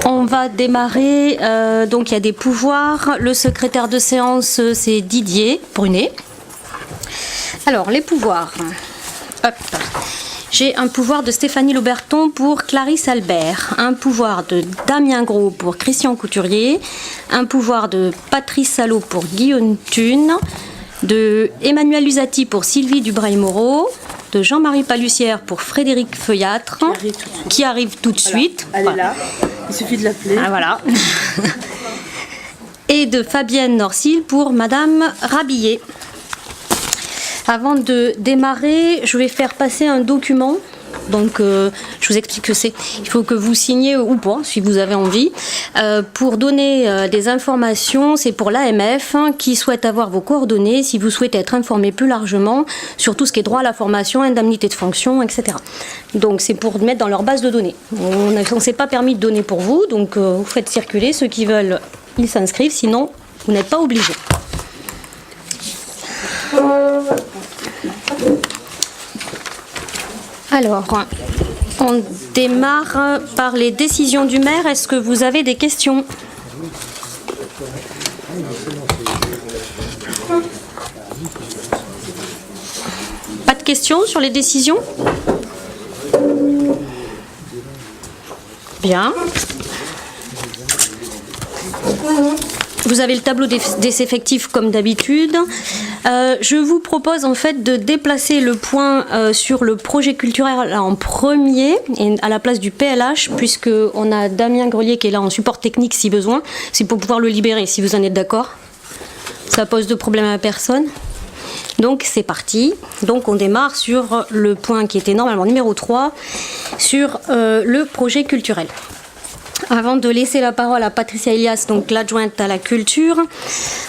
On va démarrer, donc il y a des pouvoirs. Le secrétaire de séance, c'est Didier Brunet. Alors, les pouvoirs. Hop. J'ai un pouvoir de Stéphanie Lauberton pour Clarisse Albert, un pouvoir de Damien Gros pour Christian Couturier, un pouvoir de Patrice Salot pour Guillaume Thune, de Emmanuel Lusati pour Sylvie Dubreuil-Moreau, de Jean-Marie Palussière pour Frédéric Feuillatre, qui arrive tout de suite. Elle est là, il suffit de l'appeler. Ah, voilà. Et de Fabienne Norcil pour Madame Rabillet. Avant de démarrer, je vais faire passer un document. Donc, je vous explique ce que c'est. Il faut que vous signiez ou pas, si vous avez envie. Pour donner des informations, c'est pour l'AMF qui souhaite avoir vos coordonnées si vous souhaitez être informé plus largement sur tout ce qui est droit à la formation, indemnité de fonction, etc. Donc, c'est pour mettre dans leur base de données. On ne s'est pas permis de donner pour vous, donc vous faites circuler. Ceux qui veulent, ils s'inscrivent, sinon, vous n'êtes pas obligés. Alors, on démarre par les décisions du maire. Est-ce que vous avez des questions ? Pas de questions sur les décisions ? Bien. Vous avez le tableau des effectifs comme d'habitude. Je vous propose en fait de déplacer le point sur le projet culturel en premier et à la place du PLH, puisqu'on a Damien Grelier qui est là en support technique si besoin. C'est pour pouvoir le libérer si vous en êtes d'accord. Ça pose de problème à personne. Donc c'est parti. Donc on démarre sur le point qui était normalement numéro 3 sur le projet culturel. Avant de laisser la parole à Patricia Elias, donc l'adjointe à la culture,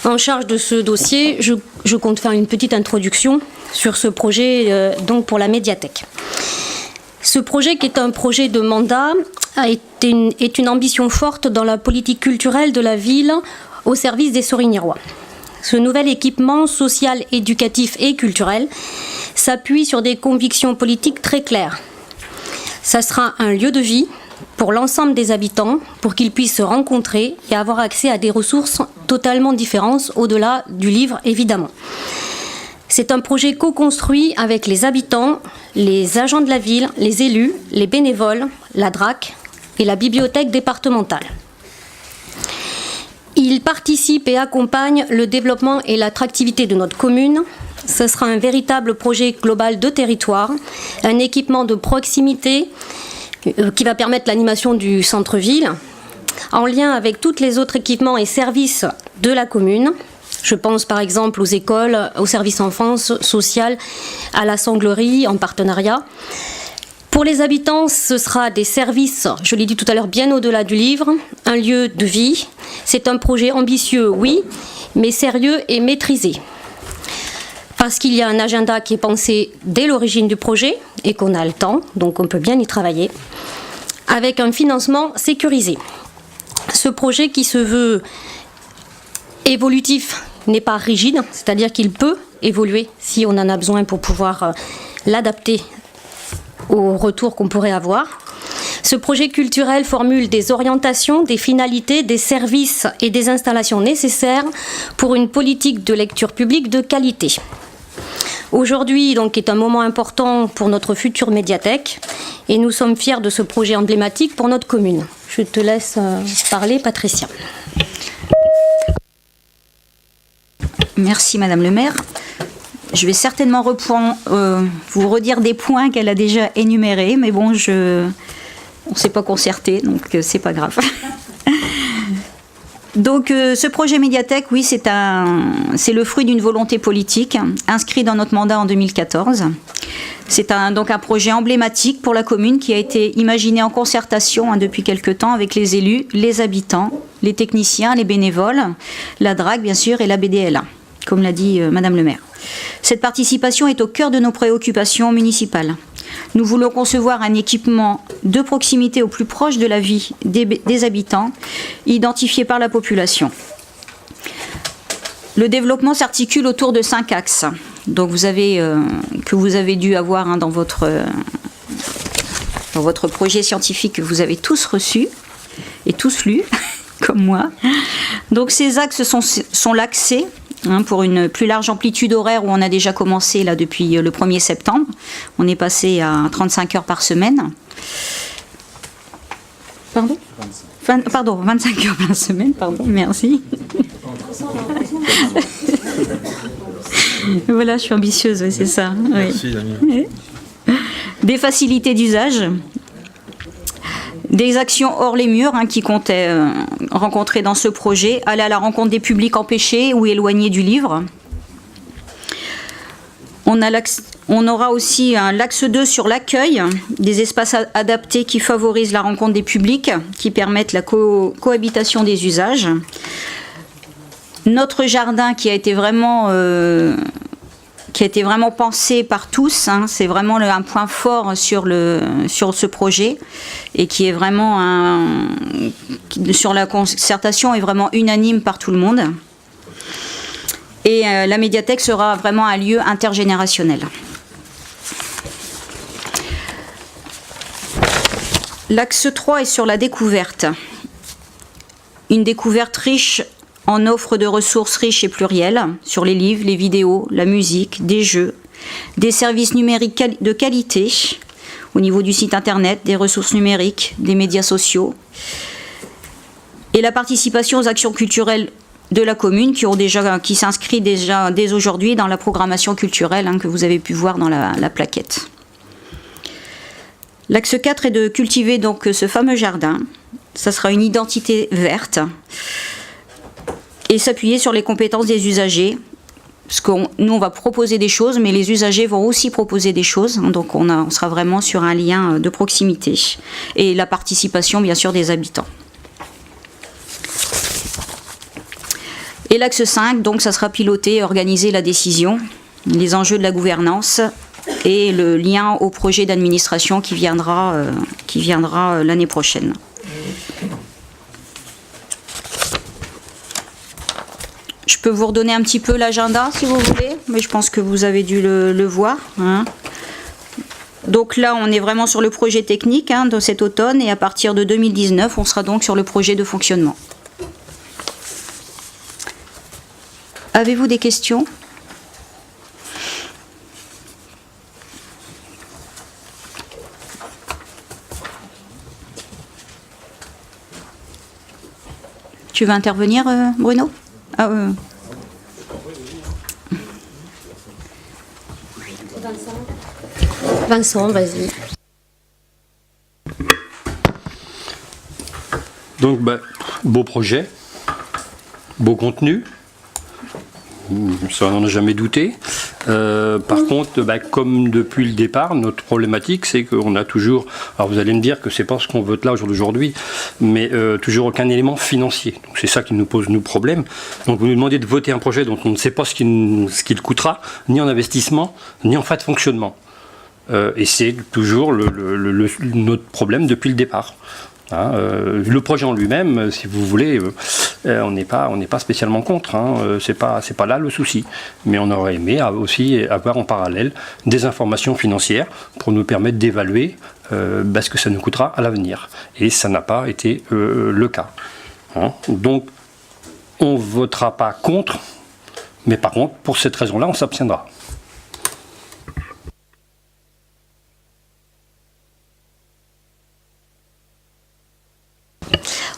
en charge de ce dossier, je compte faire une petite introduction sur ce projet donc pour la médiathèque. Ce projet, qui est un projet de mandat, est une ambition forte dans la politique culturelle de la ville au service des Sorignirois. Ce nouvel équipement social, éducatif et culturel s'appuie sur des convictions politiques très claires. Ça sera un lieu de vie pour l'ensemble des habitants, pour qu'ils puissent se rencontrer et avoir accès à des ressources totalement différentes, au-delà du livre, évidemment. C'est un projet co-construit avec les habitants, les agents de la ville, les élus, les bénévoles, la DRAC et la bibliothèque départementale. Il participe et accompagne le développement et l'attractivité de notre commune. Ce sera un véritable projet global de territoire, un équipement de proximité qui va permettre l'animation du centre-ville, en lien avec tous les autres équipements et services de la commune. Je pense par exemple aux écoles, aux services enfance, social, à la sanglerie en partenariat. Pour les habitants, ce sera des services, je l'ai dit tout à l'heure, bien au-delà du livre, un lieu de vie. C'est un projet ambitieux, oui, mais sérieux et maîtrisé. Parce qu'il y a un agenda qui est pensé dès l'origine du projet et qu'on a le temps, donc on peut bien y travailler, avec un financement sécurisé. Ce projet qui se veut évolutif n'est pas rigide, c'est-à-dire qu'il peut évoluer si on en a besoin pour pouvoir l'adapter au retour qu'on pourrait avoir. Ce projet culturel formule des orientations, des finalités, des services et des installations nécessaires pour une politique de lecture publique de qualité. Aujourd'hui, donc, est un moment important pour notre future médiathèque et nous sommes fiers de ce projet emblématique pour notre commune. Je te laisse parler, Patricia. Merci, Madame le maire. Je vais certainement vous redire des points qu'elle a déjà énumérés, mais bon, on ne s'est pas concerté, donc c'est pas grave. Donc ce projet médiathèque, oui, c'est le fruit d'une volonté politique inscrit dans notre mandat en 2014. C'est donc un projet emblématique pour la commune qui a été imaginé en concertation depuis quelque temps avec les élus, les habitants, les techniciens, les bénévoles, la DRAC bien sûr et la BDLA, comme l'a dit Madame le maire. Cette participation est au cœur de nos préoccupations municipales. Nous voulons concevoir un équipement de proximité au plus proche de la vie des habitants, identifié par la population. Le développement s'articule autour de 5 axes, donc que vous avez dû avoir dans votre projet scientifique que vous avez tous reçu et tous lus, comme moi. Donc ces axes sont l'accès, pour une plus large amplitude horaire où on a déjà commencé là depuis le 1er septembre. On est passé à 35 heures par semaine. Pardon ? Pardon, 25 heures par semaine, pardon, merci. Voilà, je suis ambitieuse, oui, c'est ça. Merci, Damien. Des facilités d'usage, des actions hors les murs qui comptaient rencontrer dans ce projet, aller à la rencontre des publics empêchés ou éloignés du livre. On aura aussi l'axe 2 sur l'accueil, des espaces adaptés qui favorisent la rencontre des publics, qui permettent la cohabitation des usages. Notre jardin qui a été vraiment pensé par tous, c'est vraiment un point fort sur ce projet et qui est vraiment sur la concertation est vraiment unanime par tout le monde. Et la médiathèque sera vraiment un lieu intergénérationnel. L'axe 3 est sur la découverte. Une découverte riche en offres de ressources riches et plurielles, sur les livres, les vidéos, la musique, des jeux, des services numériques de qualité, au niveau du site internet, des ressources numériques, des médias sociaux, et la participation aux actions culturelles de la commune qui s'inscrit déjà dès aujourd'hui dans la programmation culturelle que vous avez pu voir dans la plaquette. L'axe 4 est de cultiver donc ce fameux jardin. Ça sera une identité verte et s'appuyer sur les compétences des usagers. Parce que nous, on va proposer des choses, mais les usagers vont aussi proposer des choses. Donc on sera vraiment sur un lien de proximité. Et la participation, bien sûr, des habitants. Et l'axe 5, donc, ça sera piloter et organiser la décision, les enjeux de la gouvernance et le lien au projet d'administration qui viendra l'année prochaine. Je peux vous redonner un petit peu l'agenda si vous voulez, mais je pense que vous avez dû le voir. Donc là, on est vraiment sur le projet technique de cet automne et à partir de 2019, on sera donc sur le projet de fonctionnement. Avez-vous des questions ? Tu veux intervenir, Bruno ? Vincent, vas-y. Donc, beau projet, beau contenu. Ça, on n'en a jamais douté. Par contre, comme depuis le départ, notre problématique, c'est qu'on a toujours, alors vous allez me dire que c'est pas ce qu'on vote là au jour d'aujourd'hui, mais toujours aucun élément financier. Donc c'est ça qui nous pose nous problème. Donc vous nous demandez de voter un projet dont on ne sait pas ce qu'il coûtera, ni en investissement, ni en frais de fonctionnement. Et c'est toujours notre problème depuis le départ. Le projet en lui-même, si vous voulez, on n'est pas spécialement contre. C'est pas là le souci. Mais on aurait aimé aussi avoir en parallèle des informations financières pour nous permettre d'évaluer ce que ça nous coûtera à l'avenir. Et ça n'a pas été le cas. Donc, on ne votera pas contre, mais par contre, pour cette raison-là, on s'abstiendra.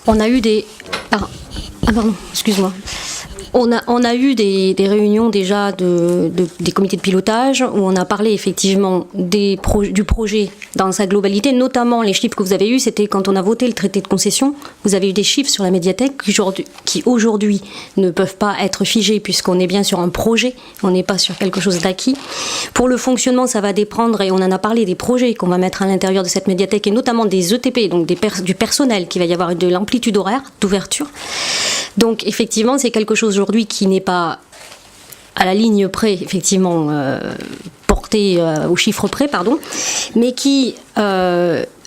On a eu des... pardon, excuse-moi. On a eu des réunions déjà des comités de pilotage où on a parlé effectivement du projet dans sa globalité, notamment les chiffres que vous avez eus, c'était quand on a voté le traité de concession, vous avez eu des chiffres sur la médiathèque qui aujourd'hui ne peuvent pas être figés puisqu'on est bien sur un projet, on n'est pas sur quelque chose d'acquis. Pour le fonctionnement, ça va dépendre, et on en a parlé des projets qu'on va mettre à l'intérieur de cette médiathèque et notamment des ETP, donc du personnel, qui va y avoir de l'amplitude horaire d'ouverture. Donc effectivement, c'est quelque chose aujourd'hui qui n'est pas à la ligne près, effectivement, porté au chiffre près, pardon, mais qui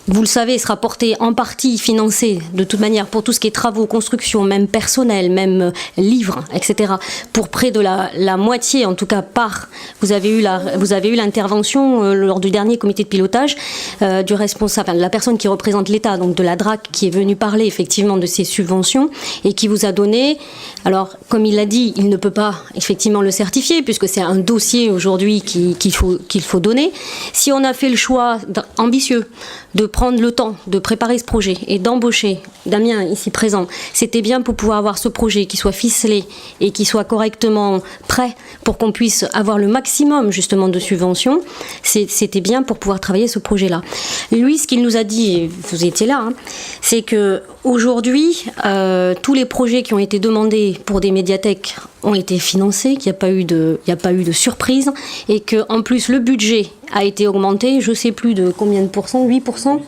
vous le savez, sera porté en partie financé de toute manière pour tout ce qui est travaux, construction, même personnel, même livres, etc. Pour près de la moitié, en tout cas par. Vous avez eu l'intervention lors du dernier comité de pilotage du responsable, de la personne qui représente l'État, donc de la DRAC, qui est venue parler effectivement de ces subventions et qui vous a donné. Alors, comme il l'a dit, il ne peut pas effectivement le certifier puisque c'est un dossier aujourd'hui qu'il faut donner. Si on a fait le choix ambitieux de prendre le temps de préparer ce projet et d'embaucher Damien ici présent, c'était bien pour pouvoir avoir ce projet qui soit ficelé et qui soit correctement prêt pour qu'on puisse avoir le maximum justement de subventions. C'était bien pour pouvoir travailler ce projet-là. Lui, ce qu'il nous a dit, et vous étiez là, c'est que aujourd'hui, tous les projets qui ont été demandés pour des médiathèques ont été financés, qu'il n'y a pas eu de surprise et qu'en plus le budget a été augmenté, je ne sais plus de combien de pourcents, 8%,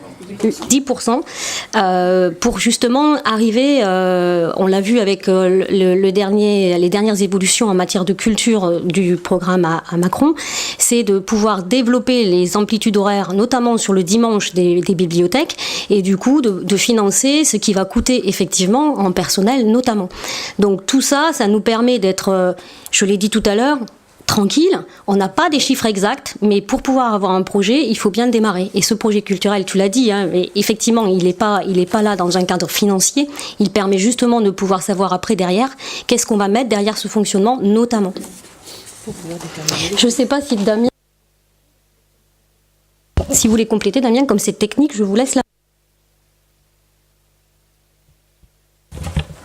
10%, pour justement arriver, on l'a vu avec les dernières évolutions en matière de culture du programme à Macron, c'est de pouvoir développer les amplitudes horaires, notamment sur le dimanche des bibliothèques, et du coup de financer ce qui va coûter effectivement en personnel notamment. Donc tout ça, ça nous permet d'être, je l'ai dit tout à l'heure, tranquille, on n'a pas des chiffres exacts, mais pour pouvoir avoir un projet, il faut bien le démarrer. Et ce projet culturel, tu l'as dit, mais effectivement, il n'est pas là dans un cadre financier, il permet justement de pouvoir savoir après derrière, qu'est-ce qu'on va mettre derrière ce fonctionnement, notamment. Je ne sais pas si Damien... Si vous voulez compléter, Damien, comme c'est technique, je vous laisse là.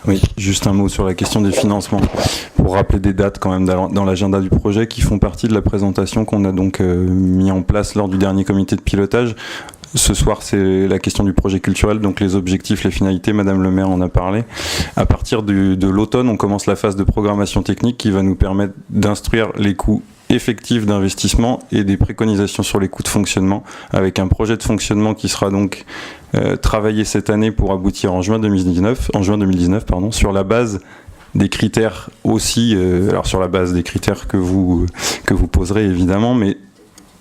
Oui, juste un mot sur la question des financements, pour rappeler des dates quand même dans l'agenda du projet qui font partie de la présentation qu'on a donc mis en place lors du dernier comité de pilotage. Ce soir, c'est la question du projet culturel, donc les objectifs, les finalités, Madame le maire en a parlé. À partir de l'automne, on commence la phase de programmation technique qui va nous permettre d'instruire les coûts effectifs d'investissement et des préconisations sur les coûts de fonctionnement, avec un projet de fonctionnement qui sera donc travaillé cette année pour aboutir en juin 2019, sur la base des critères aussi, alors sur la base des critères que vous poserez évidemment, mais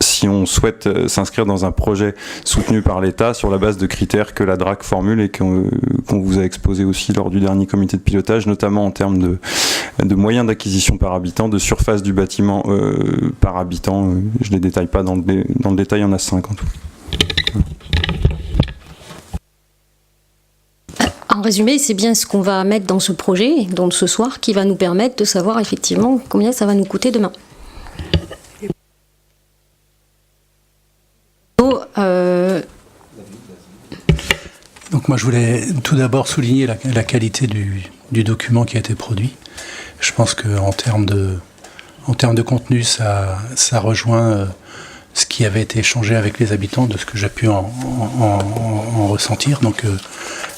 si on souhaite s'inscrire dans un projet soutenu par l'État sur la base de critères que la DRAC formule et qu'on vous a exposé aussi lors du dernier comité de pilotage, notamment en termes de moyens d'acquisition par habitant, de surface du bâtiment par habitant. Je ne les détaille pas dans le détail, il y en a 5 en tout. En résumé, c'est bien ce qu'on va mettre dans ce projet, donc ce soir, qui va nous permettre de savoir effectivement combien ça va nous coûter demain. Donc moi je voulais tout d'abord souligner la qualité du document qui a été produit. Je pense qu'en termes de contenu, ça rejoint ce qui avait été échangé avec les habitants, de ce que j'ai pu en ressentir. Donc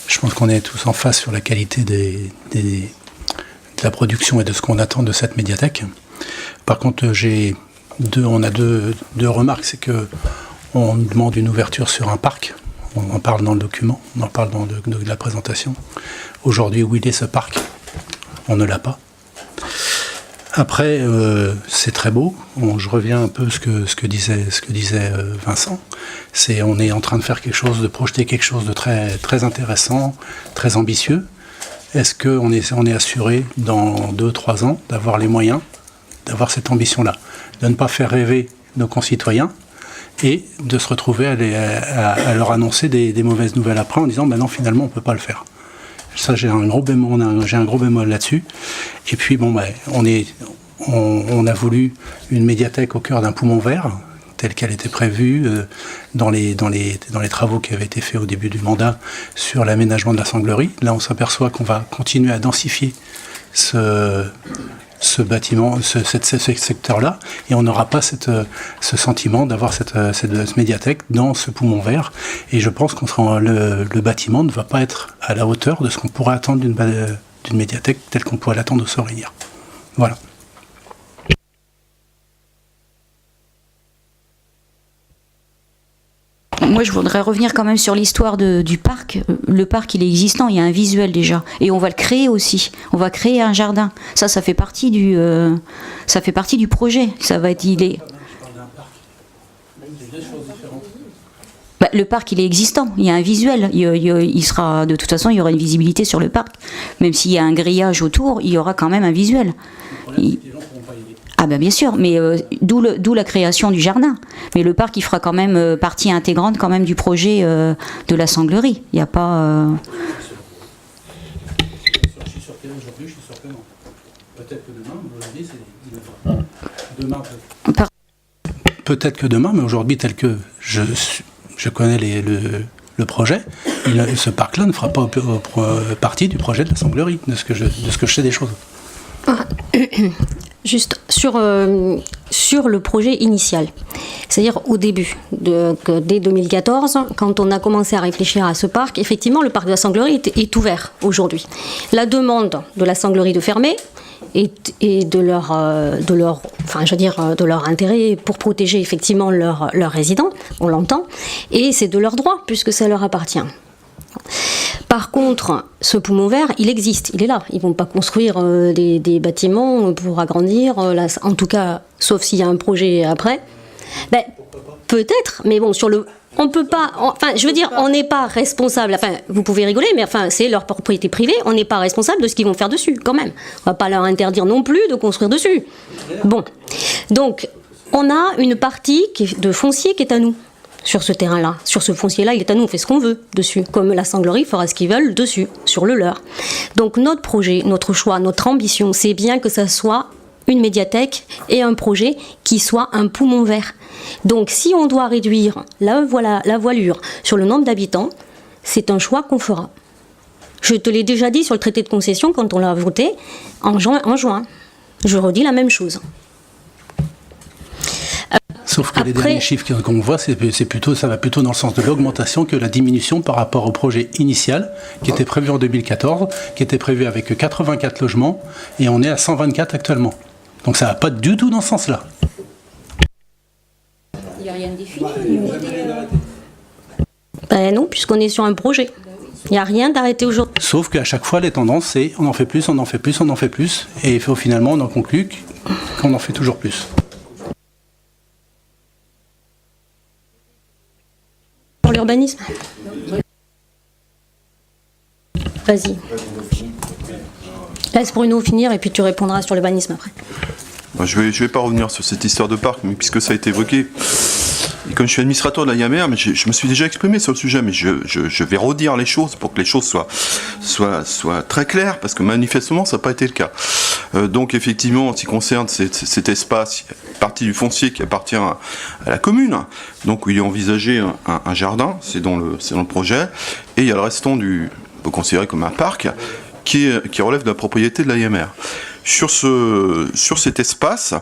je pense qu'on est tous en face sur la qualité de la production et de ce qu'on attend de cette médiathèque. Par contre, on a deux remarques, c'est que on demande une ouverture sur un parc. On en parle dans le document, on en parle dans de la présentation. Aujourd'hui, où il est ce parc? On ne l'a pas. Après, c'est très beau. Je reviens un peu ce que disait Vincent. On est en train de faire quelque chose, de projeter quelque chose de très, très intéressant, très ambitieux. Est-ce qu'on est assuré dans 2-3 ans d'avoir les moyens, d'avoir cette ambition-là, de ne pas faire rêver nos concitoyens et de se retrouver à leur annoncer des mauvaises nouvelles après en disant non, finalement on ne peut pas le faire. Ça, j'ai un gros bémol là-dessus. Et puis on a voulu une médiathèque au cœur d'un poumon vert, telle qu'elle était prévue dans les travaux qui avaient été faits au début du mandat sur l'aménagement de la Sanglerie. Là, on s'aperçoit qu'on va continuer à densifier ce bâtiment, ce secteur-là, et on n'aura pas ce sentiment d'avoir cette médiathèque dans ce poumon vert. Et je pense le bâtiment ne va pas être à la hauteur de ce qu'on pourrait attendre d'une médiathèque telle qu'on pourrait l'attendre au Sorinière. Voilà. Moi, je voudrais revenir quand même sur l'histoire du parc. Le parc, il est existant, il y a un visuel déjà. Et on va le créer aussi. On va créer un jardin. Ça fait partie du projet. Ça va être... Le parc, il est existant. Il y a un visuel. Il sera, de toute façon, il y aura une visibilité sur le parc. Même s'il y a un grillage autour, il y aura quand même un visuel. Ah ben bien sûr, mais d'où la création du jardin. Mais le parc, il fera quand même partie intégrante quand même du projet de la sanglerie. Il n'y a pas... Je suis sûr qu'aujourd'hui, je suis sûr que non. Peut-être que demain, aujourd'hui, peut-être que demain, mais aujourd'hui, tel que je connais le projet, ce parc-là ne fera pas partie du projet de la sanglerie, de ce que je sais des choses. Juste sur le projet initial, c'est-à-dire au début, dès 2014, quand on a commencé à réfléchir à ce parc, effectivement, le parc de la sanglerie est ouvert aujourd'hui. La demande de la sanglerie de fermer et de leur intérêt pour protéger effectivement leurs résidents, on l'entend, et c'est de leur droit puisque ça leur appartient. Par contre, ce poumon vert, il existe, il est là. Ils ne vont pas construire des bâtiments pour agrandir, en tout cas, sauf s'il y a un projet après. Ben, peut-être, mais bon, on peut pas. Je veux dire, on n'est pas responsable. Enfin, vous pouvez rigoler, mais c'est leur propriété privée. On n'est pas responsable de ce qu'ils vont faire dessus, quand même. On va pas leur interdire non plus de construire dessus. Bon, donc on a une partie de foncier qui est à nous. Sur ce terrain-là, sur ce foncier-là, il est à nous, on fait ce qu'on veut dessus, comme la sanglerie fera ce qu'ils veulent dessus, sur le leur. Donc notre projet, notre choix, notre ambition, c'est bien que ça soit une médiathèque et un projet qui soit un poumon vert. Donc si on doit réduire la voilure sur le nombre d'habitants, c'est un choix qu'on fera. Je te l'ai déjà dit sur le traité de concession quand on l'a voté en juin. Je redis la même chose. Sauf que les derniers chiffres qu'on voit, ça va plutôt dans le sens de l'augmentation que la diminution par rapport au projet initial qui était prévu en 2014, qui était prévu avec 84 logements, et on est à 124 actuellement. Donc ça ne va pas du tout dans ce sens-là. Il n'y a rien de défini. Ben non, puisqu'on est sur un projet. Il n'y a rien d'arrêté aujourd'hui. Sauf qu'à chaque fois, les tendances, c'est on en fait plus, on en fait plus, on en fait plus, et finalement, on en conclut qu'on en fait toujours plus. Pour l'urbanisme. Vas-y. Laisse Bruno finir et puis tu répondras sur l'urbanisme après. Je vais pas revenir sur cette histoire de parc, mais puisque ça a été évoqué, et comme je suis administrateur de la IAMR, mais je me suis déjà exprimé sur le sujet, mais je vais redire les choses pour que les choses soient très claires, parce que manifestement ça n'a pas été le cas. Donc effectivement, en ce qui concerne cet espace, partie du foncier qui appartient à la commune, donc où il est envisagé un jardin, c'est dans le projet, et il y a le restant on peut considérer comme un parc, qui relève de la propriété de l'AMR. Sur cet espace,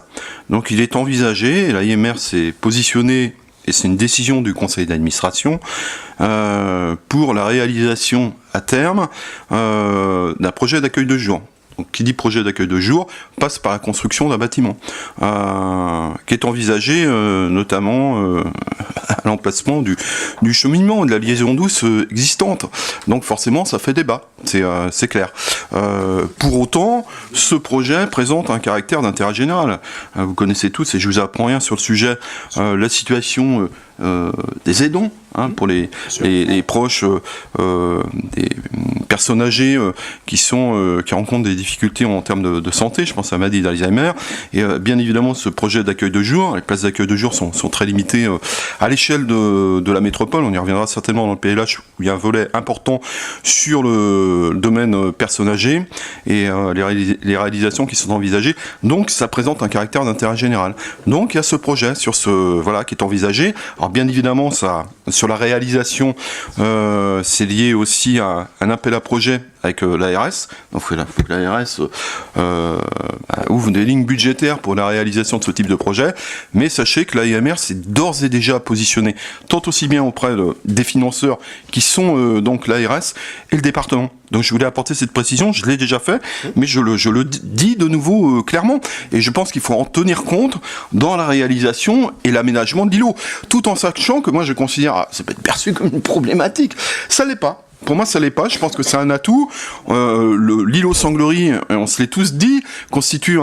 donc il est envisagé, et l'AMR s'est positionné, et c'est une décision du conseil d'administration, pour la réalisation à terme d'un projet d'accueil de jour. Donc, qui dit projet d'accueil de jour passe par la construction d'un bâtiment qui est envisagé notamment à l'emplacement du cheminement, de la liaison douce existante. Donc forcément ça fait débat, c'est clair. Pour autant, ce projet présente un caractère d'intérêt général. Vous connaissez tous, et je vous apprends rien sur le sujet, la situation des aidants, pour les proches des personnes âgées qui rencontrent des difficultés en termes de santé, je pense à Madi d'Alzheimer, et bien évidemment ce projet d'accueil de jour, les places d'accueil de jour sont très limitées à l'échelle de la métropole, on y reviendra certainement dans le PLH où il y a un volet important sur le domaine personnes âgées et les réalisations qui sont envisagées, donc ça présente un caractère d'intérêt général. Donc il y a ce projet qui est envisagé. Alors bien évidemment sur la réalisation, c'est lié aussi à un appel à projet avec l'ARS. Donc l'ARS ouvre des lignes budgétaires pour la réalisation de ce type de projet, mais sachez que l'AMR s'est d'ores et déjà positionné tant aussi bien auprès des financeurs qui sont donc l'ARS et le département. Donc je voulais apporter cette précision, je l'ai déjà fait, mais je le dis de nouveau clairement, et je pense qu'il faut en tenir compte dans la réalisation et l'aménagement de l'îlot, tout en sachant que moi je considère, ça peut être perçu comme une problématique, ça l'est pas. pour moi, ça l'est pas. Je pense que c'est un atout. L'îlot Sanglerie, on se l'est tous dit, constitue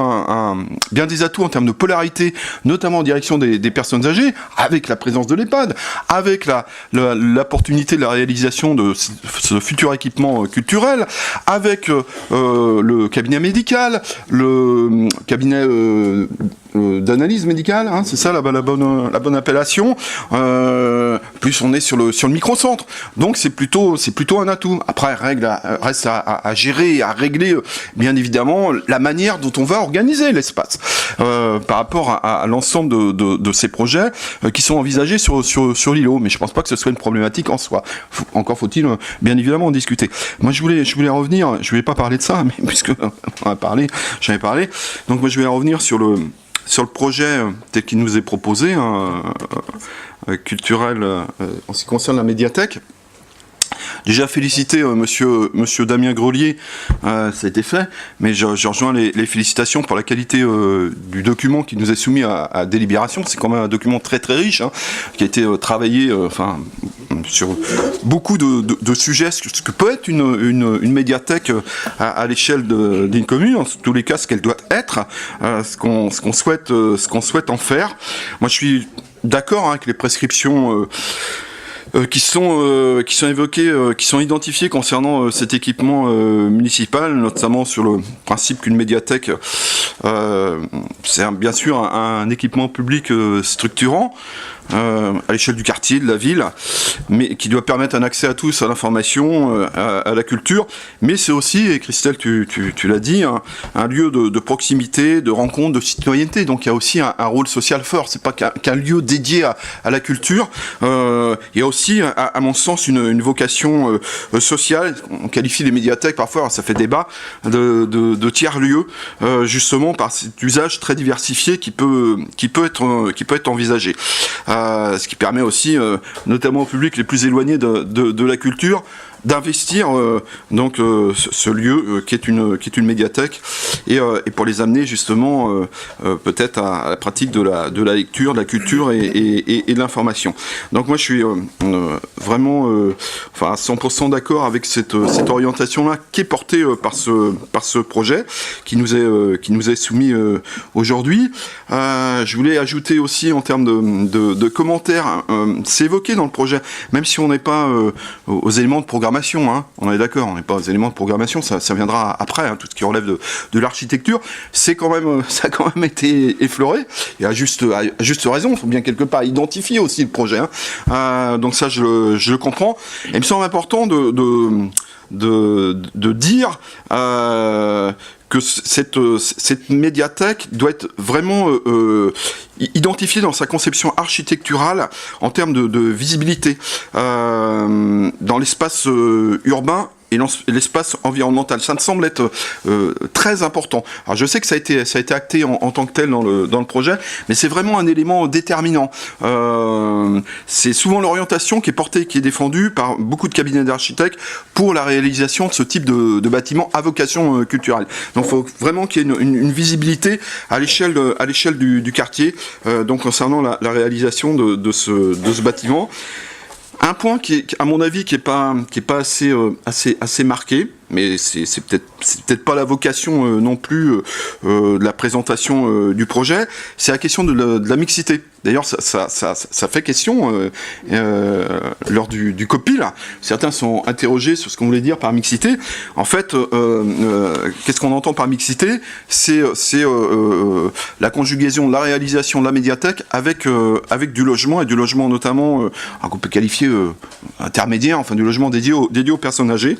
bien des atouts en termes de polarité, notamment en direction des personnes âgées, avec la présence de l'EHPAD, avec l'opportunité de la réalisation de ce futur équipement culturel, avec le cabinet médical, le cabinet d'analyse médicale, hein, c'est ça la bonne appellation. Plus on est sur le microcentre, donc c'est plutôt un atout. Après, reste à gérer et à régler bien évidemment la manière dont on va organiser l'espace par rapport à l'ensemble de ces projets qui sont envisagés sur l'îlot. Mais je pense pas que ce soit une problématique en soi. Encore faut-il bien évidemment en discuter. Moi je voulais revenir, je voulais pas parler de ça, mais puisque j'en ai parlé. Donc moi je vais revenir sur le projet tel qu'il nous est proposé, culturel, en ce qui concerne la médiathèque. Déjà féliciter monsieur Damien Grelier, ça a été fait, mais je rejoins les félicitations pour la qualité du document qui nous est soumis à délibération. C'est quand même un document très très riche, hein, qui a été travaillé sur beaucoup de sujets, ce que peut être une médiathèque à l'échelle d'une commune, en tous les cas ce qu'elle doit être, ce qu'on souhaite en faire. Moi je suis d'accord avec les prescriptions qui sont évoquées, qui sont identifiées concernant cet équipement municipal, notamment sur le principe qu'une médiathèque, c'est bien sûr un équipement public structurant, à l'échelle du quartier, de la ville, mais qui doit permettre un accès à tous à l'information, à la culture, mais c'est aussi, et Christelle tu l'as dit, un lieu de proximité, de rencontre, de citoyenneté, donc il y a aussi un rôle social fort, c'est pas qu'un lieu dédié à la culture, il y a aussi, à mon sens, une vocation sociale. On qualifie les médiathèques parfois, ça fait débat, de tiers-lieux, justement par cet usage très diversifié qui peut être envisagé. Ce qui permet aussi, notamment au public les plus éloignés de la culture, d'investir ce lieu qui est une médiathèque et pour les amener justement peut-être à la pratique de la lecture, de la culture et de l'information. Donc moi je suis vraiment à 100% d'accord avec cette orientation-là qui est portée par ce projet qui nous est soumis aujourd'hui. Je voulais ajouter aussi en termes de commentaires, c'est évoqué dans le projet, même si on n'est pas aux éléments de programmation, hein, on est d'accord, on n'est pas aux éléments de programmation, ça viendra après, hein, tout ce qui relève de l'architecture, ça a quand même été effleuré, et à juste raison, il faut bien quelque part identifier aussi le projet, hein. Donc ça je le comprends, et il me semble important de dire que cette médiathèque doit être vraiment identifiée dans sa conception architecturale en termes de visibilité dans l'espace urbain et l'espace environnemental. Ça me semble être très important. Alors je sais que ça a été acté en tant que tel dans le projet, mais c'est vraiment un élément déterminant. C'est souvent l'orientation qui est portée, qui est défendue par beaucoup de cabinets d'architectes pour la réalisation de ce type de bâtiment à vocation culturelle. Donc il faut vraiment qu'il y ait une visibilité à l'échelle du quartier, donc concernant la réalisation de ce bâtiment. Un point qui, à mon avis, qui est pas assez marqué, mais c'est peut-être pas la vocation non plus de la présentation du projet, c'est la question de la mixité. D'ailleurs, ça fait question lors du COPIL. Certains sont interrogés sur ce qu'on voulait dire par mixité. En fait, qu'est-ce qu'on entend par mixité ? C'est la conjugaison de la réalisation de la médiathèque avec du logement, et du logement notamment qu'on peut qualifier intermédiaire, enfin du logement dédié aux personnes âgées.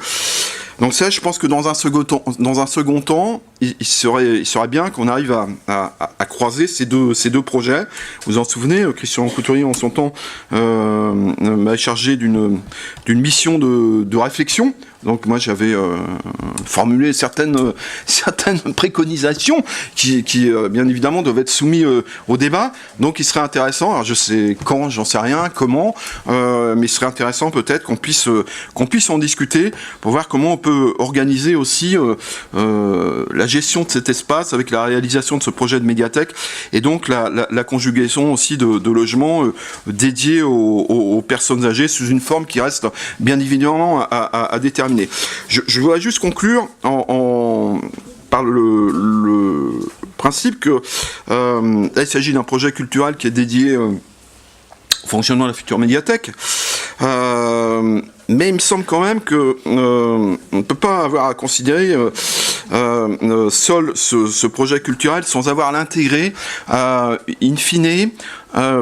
Donc ça, je pense que dans un second temps, il serait bien qu'on arrive à croiser ces deux projets. Vous en souvenez, Christian Couturier, en son temps, m'a chargé d'une mission de réflexion. Donc moi j'avais formulé certaines préconisations qui bien évidemment doivent être soumises au débat. Donc il serait intéressant, alors je sais quand, j'en sais rien, comment, mais il serait intéressant peut-être qu'on puisse en discuter pour voir comment on peut organiser aussi la gestion de cet espace avec la réalisation de ce projet de médiathèque et donc la conjugaison aussi de logements dédiés aux personnes âgées sous une forme qui reste bien évidemment à déterminer. Je voudrais juste conclure par le principe que là, il s'agit d'un projet culturel qui est dédié au fonctionnement de la future médiathèque. Mais il me semble quand même que on ne peut pas avoir à considérer seul ce projet culturel sans avoir à l'intégrer in fine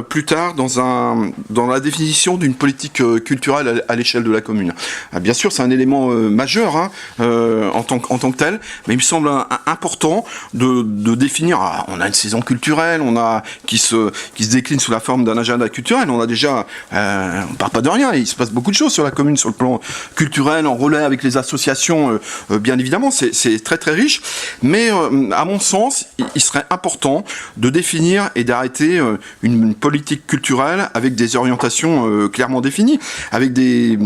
plus tard dans la définition d'une politique culturelle à l'échelle de la commune. Bien sûr, c'est un élément majeur en tant que tel, mais il me semble important de définir. On a une saison culturelle, qui se décline sous la forme d'un agenda culturel. On a déjà, on part pas de rien. Il se passe beaucoup de choses sur la commune, sur le plan culturel, en relais avec les associations. Bien évidemment, c'est très très riche. Mais à mon sens, il serait important de définir et d'arrêter une politique culturelle avec des orientations clairement définies, avec des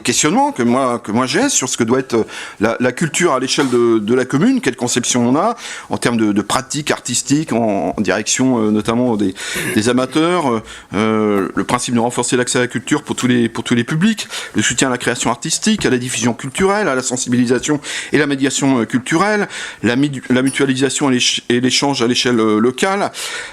questionnements que moi j'ai sur ce que doit être la culture à l'échelle de la commune, quelle conception on a en termes de pratiques artistiques en direction notamment des amateurs, le principe de renforcer l'accès à la culture pour tous les publics, le soutien à la création artistique, à la diffusion culturelle, à la sensibilisation et la médiation culturelle, la mutualisation et l'échange à l'échelle locale,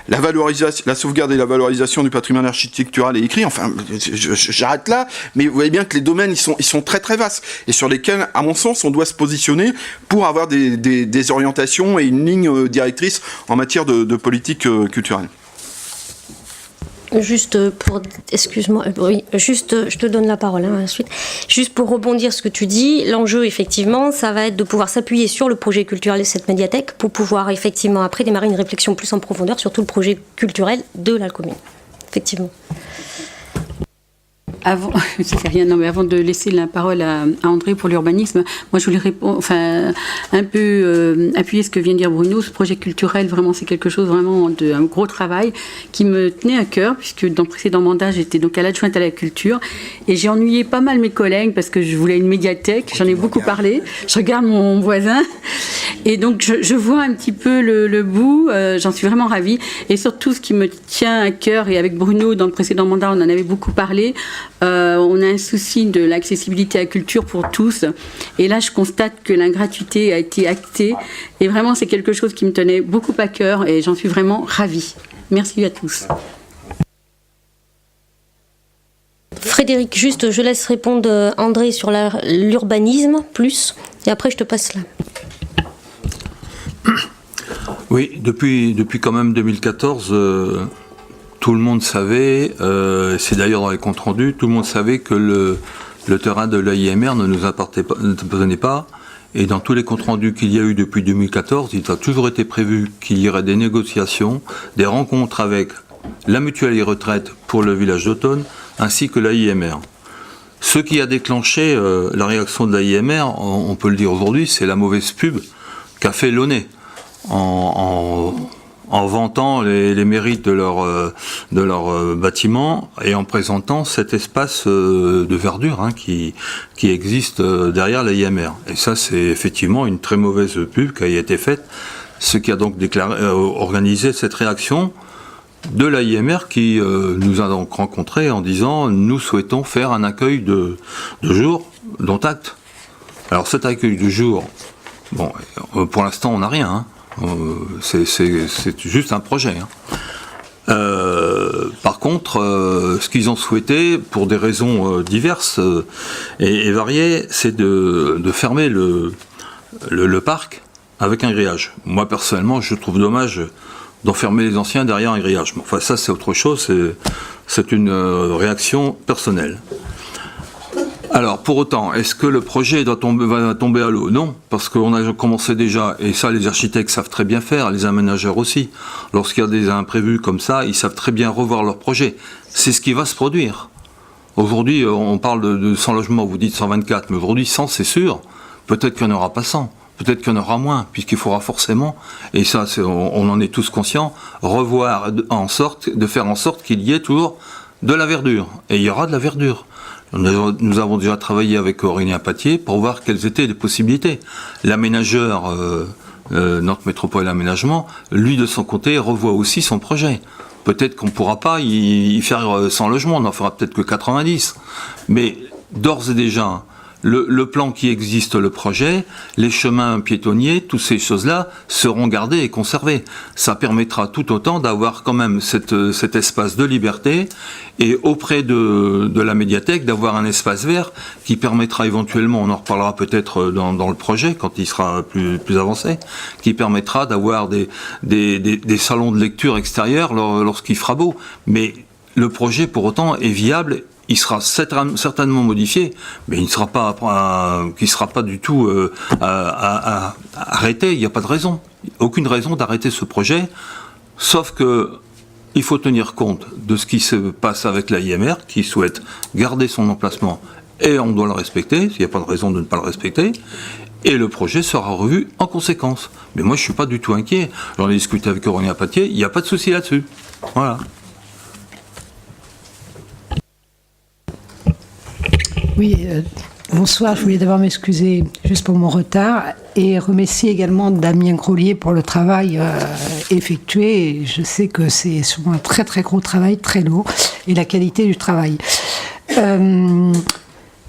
la sauvegarde et la valorisation du patrimoine architectural et écrit. Enfin, j'arrête là, mais vous voyez bien que les domaines ils sont très très vastes et sur lesquels, à mon sens, on doit se positionner pour avoir des orientations et une ligne directrice en matière de politique culturelle. Juste pour, excuse-moi, oui, juste, je te donne la parole ensuite. Juste pour rebondir ce que tu dis, l'enjeu effectivement, ça va être de pouvoir s'appuyer sur le projet culturel de cette médiathèque pour pouvoir effectivement après démarrer une réflexion plus en profondeur sur tout le projet culturel de la commune. Effectivement. Avant de laisser la parole à André pour l'urbanisme, moi je voulais un peu appuyer ce que vient de dire Bruno. Ce projet culturel, vraiment, c'est quelque chose vraiment un gros travail qui me tenait à cœur, puisque dans le précédent mandat, j'étais donc à l'adjointe à la culture et j'ai ennuyé pas mal mes collègues parce que je voulais une médiathèque. J'en ai beaucoup parlé. Je regarde mon voisin et donc je vois un petit peu le bout. J'en suis vraiment ravie et surtout ce qui me tient à cœur, et avec Bruno dans le précédent mandat, on en avait beaucoup parlé. On a un souci de l'accessibilité à la culture pour tous. Et là, je constate que la gratuité a été actée. Et vraiment, c'est quelque chose qui me tenait beaucoup à cœur et j'en suis vraiment ravie. Merci à tous. Frédéric, juste, je laisse répondre André sur l'urbanisme, plus, et après je te passe là. Oui, depuis quand même 2014... tout le monde savait, c'est d'ailleurs dans les comptes rendus, tout le monde savait que le terrain de l'AIMR ne nous appartenait pas. Et dans tous les comptes rendus qu'il y a eu depuis 2014, il a toujours été prévu qu'il y aurait des négociations, des rencontres avec la mutuelle et retraite pour le village d'Automne, ainsi que l'AIMR. Ce qui a déclenché la réaction de l'AIMR, on peut le dire aujourd'hui, c'est la mauvaise pub qu'a fait Launay en vantant les mérites de leur bâtiment et en présentant cet espace de verdure qui existe derrière l'AIMR. Et ça, c'est effectivement une très mauvaise pub qui a été faite, ce qui a donc organisé cette réaction de l'AIMR qui nous a donc rencontrés en disant « Nous souhaitons faire un accueil de jour, dont acte ». Alors cet accueil de jour, bon, pour l'instant on n'a rien, c'est juste un projet. Par contre, ce qu'ils ont souhaité, pour des raisons diverses et variées, c'est de fermer le parc avec un grillage. Moi, personnellement, je trouve dommage d'enfermer les anciens derrière un grillage. Enfin, ça, c'est autre chose, c'est une réaction personnelle. Alors, pour autant, est-ce que le projet va tomber à l'eau? Non, parce qu'on a commencé déjà, et ça les architectes savent très bien faire, les aménageurs aussi. Lorsqu'il y a des imprévus comme ça, ils savent très bien revoir leur projet. C'est ce qui va se produire. Aujourd'hui, on parle de 100 logements, vous dites 124, mais aujourd'hui 100 c'est sûr, peut-être qu'il n'y en aura pas 100. Peut-être qu'il y en aura moins, puisqu'il faudra forcément, et ça on en est tous conscients, revoir de faire en sorte qu'il y ait toujours de la verdure. Et il y aura de la verdure. Nous avons déjà travaillé avec Aurélien Patier pour voir quelles étaient les possibilités. L'aménageur notre métropole aménagement, lui de son côté revoit aussi son projet. Peut-être qu'on ne pourra pas y faire 100 logements, on n'en fera peut-être que 90. Mais d'ores et déjà, le plan qui existe, le projet, les chemins piétonniers, toutes ces choses-là seront gardées et conservées. Ça permettra tout autant d'avoir quand même cet espace de liberté et auprès de la médiathèque d'avoir un espace vert qui permettra éventuellement, on en reparlera peut-être dans le projet quand il sera plus avancé, qui permettra d'avoir des salons de lecture extérieurs lorsqu'il fera beau. Mais le projet pour autant est viable. Il sera certainement modifié, mais il ne sera pas du tout arrêté. Il n'y a pas de raison, aucune raison d'arrêter ce projet, sauf que il faut tenir compte de ce qui se passe avec la IMR, qui souhaite garder son emplacement, et on doit le respecter. Il n'y a pas de raison de ne pas le respecter. Et le projet sera revu en conséquence. Mais moi, je ne suis pas du tout inquiet. J'en ai discuté avec Aurélien Patier. Il n'y a pas de souci là-dessus. Voilà. Oui, bonsoir. Je voulais d'abord m'excuser juste pour mon retard et remercier également Damien Grolier pour le travail effectué. Je sais que c'est souvent un très très gros travail, très lourd, et la qualité du travail.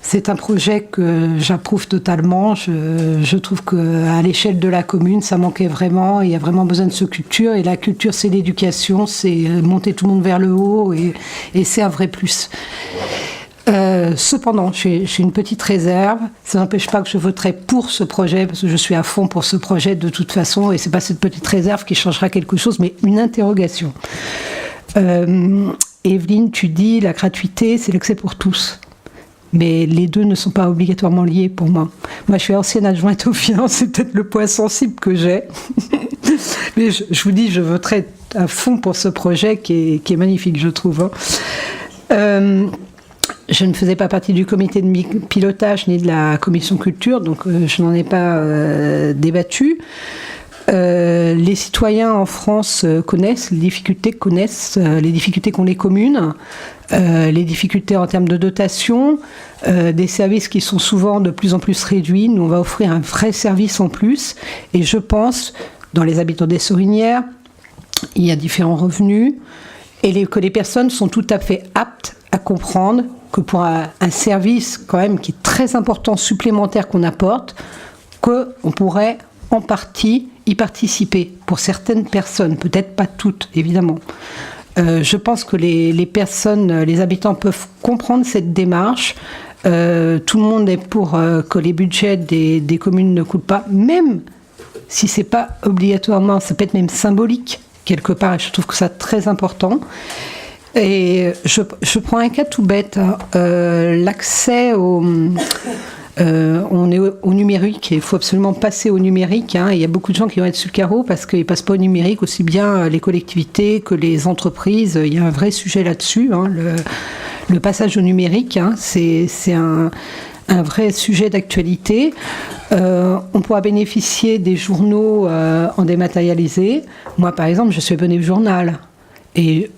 C'est un projet que j'approuve totalement. Je trouve qu'à l'échelle de la commune, ça manquait vraiment. Il y a vraiment besoin de ce culture. Et la culture, c'est l'éducation, c'est monter tout le monde vers le haut, et c'est un vrai plus. Cependant, j'ai une petite réserve. Ça n'empêche pas que je voterai pour ce projet, parce que je suis à fond pour ce projet de toute façon, et c'est pas cette petite réserve qui changera quelque chose, mais une interrogation. Evelyne, tu dis la gratuité, c'est l'accès pour tous. Mais les deux ne sont pas obligatoirement liés pour moi. Moi, je suis ancienne adjointe aux finances, c'est peut-être le point sensible que j'ai. Mais je vous dis, je voterai à fond pour ce projet qui est magnifique, je trouve. Je ne faisais pas partie du comité de pilotage ni de la commission culture, donc je n'en ai pas débattu. Les citoyens en France connaissent les difficultés qu'ont les communes, les difficultés en termes de dotation, des services qui sont souvent de plus en plus réduits. Nous, on va offrir un vrai service en plus. Et je pense, dans les habitants des Sorinières, il y a différents revenus, et que les personnes sont tout à fait aptes à comprendre que pour un service quand même qui est très important, supplémentaire qu'on apporte, qu'on pourrait en partie y participer pour certaines personnes, peut-être pas toutes évidemment. Je pense que les personnes, les habitants peuvent comprendre cette démarche. Tout le monde est pour que les budgets des communes ne coûtent pas, même si c'est pas obligatoirement, ça peut être même symbolique quelque part, et je trouve que c'est très important. Et je prends un cas tout bête, l'accès on est au numérique, et il faut absolument passer au numérique. Il y a beaucoup de gens qui vont être sur le carreau parce qu'ils ne passent pas au numérique, aussi bien les collectivités que les entreprises. Il y a un vrai sujet là-dessus. Le passage au numérique, c'est un vrai sujet d'actualité. On pourra bénéficier des journaux en dématérialisé. Moi, par exemple, je suis abonnée au journal. Et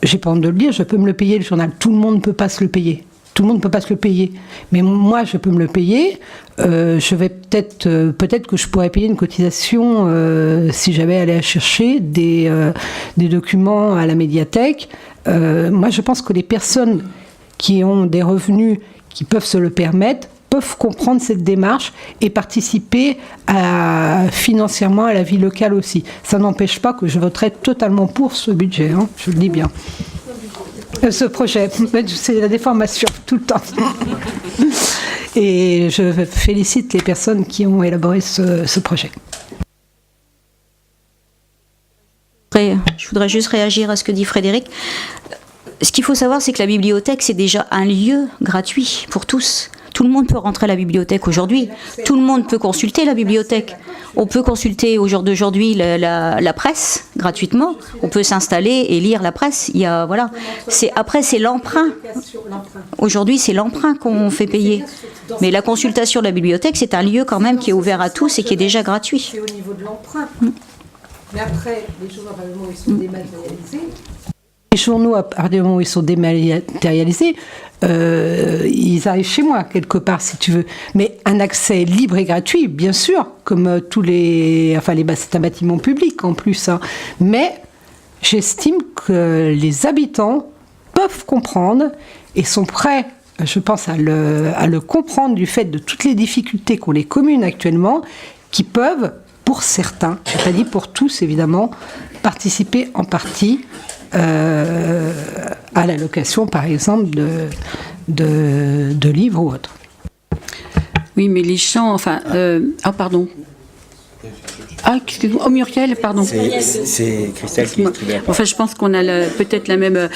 j'ai pas honte de le dire, je peux me le payer, le journal. Tout le monde ne peut pas se le payer. Tout le monde ne peut pas se le payer. Mais moi, je peux me le payer. Je vais peut-être que je pourrais payer une cotisation si j'avais à aller chercher des documents à la médiathèque. Moi, je pense que les personnes qui ont des revenus qui peuvent se le permettre peuvent comprendre cette démarche et participer financièrement à la vie locale aussi. Ça n'empêche pas que je voterai totalement pour ce budget, je le dis bien. Ce projet, c'est la déformation tout le temps. Et je félicite les personnes qui ont élaboré ce projet. Je voudrais juste réagir à ce que dit Frédéric. Ce qu'il faut savoir, c'est que la bibliothèque, c'est déjà un lieu gratuit pour tous. Tout le monde peut rentrer à la bibliothèque aujourd'hui. Tout le monde peut consulter la bibliothèque. On peut consulter au jour d'aujourd'hui la presse gratuitement. On peut s'installer et lire la presse. Voilà. Après, c'est l'emprunt. Aujourd'hui, c'est l'emprunt qu'on fait payer. Mais la consultation de la bibliothèque, c'est un lieu quand même qui est ouvert à tous et qui est déjà gratuit. C'est au niveau de l'emprunt. Mais après, les choses, normalement, ils sont dématérialisées. Les journaux, à partir du moment où ils sont dématérialisés, ils arrivent chez moi, quelque part, si tu veux. Mais un accès libre et gratuit, bien sûr, comme tous les... Enfin, c'est un bâtiment public, en plus. Hein. Mais j'estime que les habitants peuvent comprendre et sont prêts, je pense, à le comprendre du fait de toutes les difficultés qu'ont les communes actuellement, qui peuvent, pour certains, je n'ai pas dit pour tous, évidemment, participer en partie à la location, par exemple, de livres ou autres. Oui, mais les champs, enfin... pardon. Ah, excusez-moi. Oh, Muriel, pardon. C'est Christelle qui est. Enfin, je pense qu'on a peut-être la même...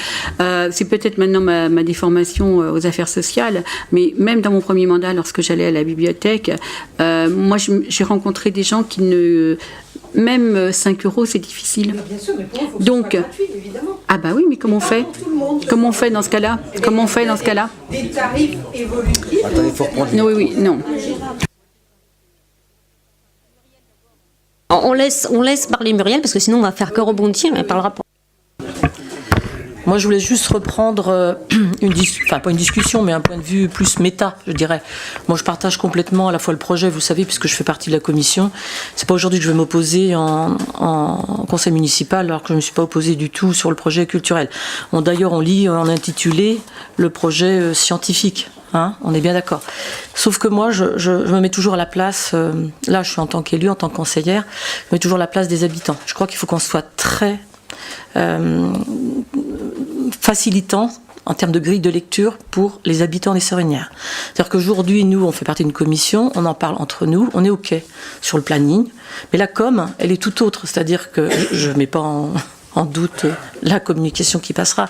c'est peut-être maintenant ma déformation aux affaires sociales, mais même dans mon premier mandat, lorsque j'allais à la bibliothèque, moi, j'ai rencontré des gens qui ne... Même 5 €, c'est difficile. Bien sûr, mais pour eux, il faut donc, que ce soit gratuit, évidemment. Ah bah oui, mais comment on fait? Comment on fait dans ce cas-là? Comment on fait dans ce cas-là? Des tarifs évolutifs. Attendez, il faut reprendre. Non, oui, non. On laisse parler Muriel, parce que sinon on va faire que rebondir, mais elle parlera pas. Moi, je voulais juste reprendre pas une discussion, mais un point de vue plus méta, je dirais. Moi, je partage complètement à la fois le projet, vous savez, puisque je fais partie de la commission. C'est pas aujourd'hui que je vais m'opposer en conseil municipal, alors que je ne me suis pas opposée du tout sur le projet culturel. D'ailleurs, on lit en intitulé le projet scientifique. Hein, on est bien d'accord. Sauf que moi, je me mets toujours à la place, là je suis en tant qu'élue, en tant que conseillère, je mets toujours à la place des habitants. Je crois qu'il faut qu'on soit très facilitant en termes de grille de lecture pour les habitants des Sorinières. C'est-à-dire qu'aujourd'hui, nous, on fait partie d'une commission, on en parle entre nous, on est OK sur le planning, mais la com, elle est tout autre. C'est-à-dire que je ne mets pas en doute la communication qui passera.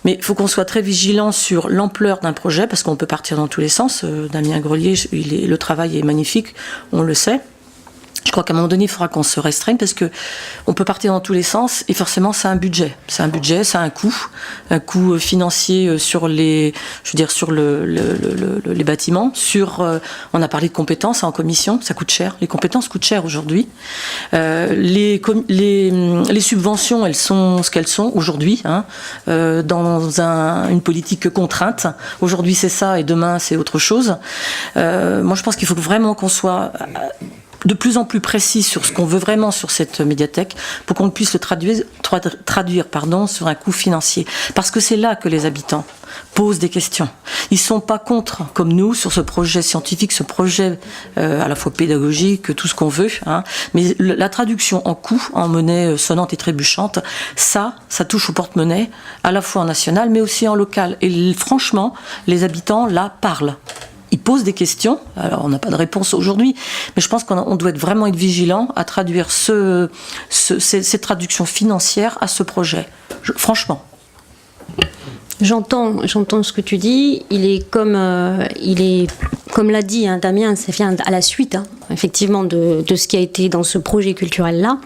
Mais il faut qu'on soit très vigilant sur l'ampleur d'un projet, parce qu'on peut partir dans tous les sens. Damien Grelier, le travail est magnifique, on le sait. Je crois qu'à un moment donné, il faudra qu'on se restreigne, parce que on peut partir dans tous les sens, et forcément, c'est un budget. C'est un budget, c'est un coût financier sur les bâtiments. On a parlé de compétences en commission, ça coûte cher. Les compétences coûtent cher aujourd'hui. Les subventions, elles sont ce qu'elles sont aujourd'hui, hein, dans une politique contrainte. Aujourd'hui, c'est ça, et demain, c'est autre chose. Moi, je pense qu'il faut vraiment qu'on soit de plus en plus précis sur ce qu'on veut vraiment sur cette médiathèque, pour qu'on puisse le traduire sur un coût financier. Parce que c'est là que les habitants posent des questions. Ils ne sont pas contre, comme nous, sur ce projet scientifique, ce projet à la fois pédagogique, tout ce qu'on veut, hein, mais la traduction en coût, en monnaie sonnante et trébuchante, ça touche au porte-monnaie, à la fois en national, mais aussi en local. Et franchement, les habitants, là, parlent. Ils posent des questions, alors on n'a pas de réponse aujourd'hui, mais je pense qu'on doit vraiment être vigilant à traduire ces traductions financières à ce projet. Franchement. J'entends ce que tu dis. Il est comme l'a dit hein, Damien, ça vient à la suite, hein, effectivement, de ce qui a été dans ce projet culturel-là.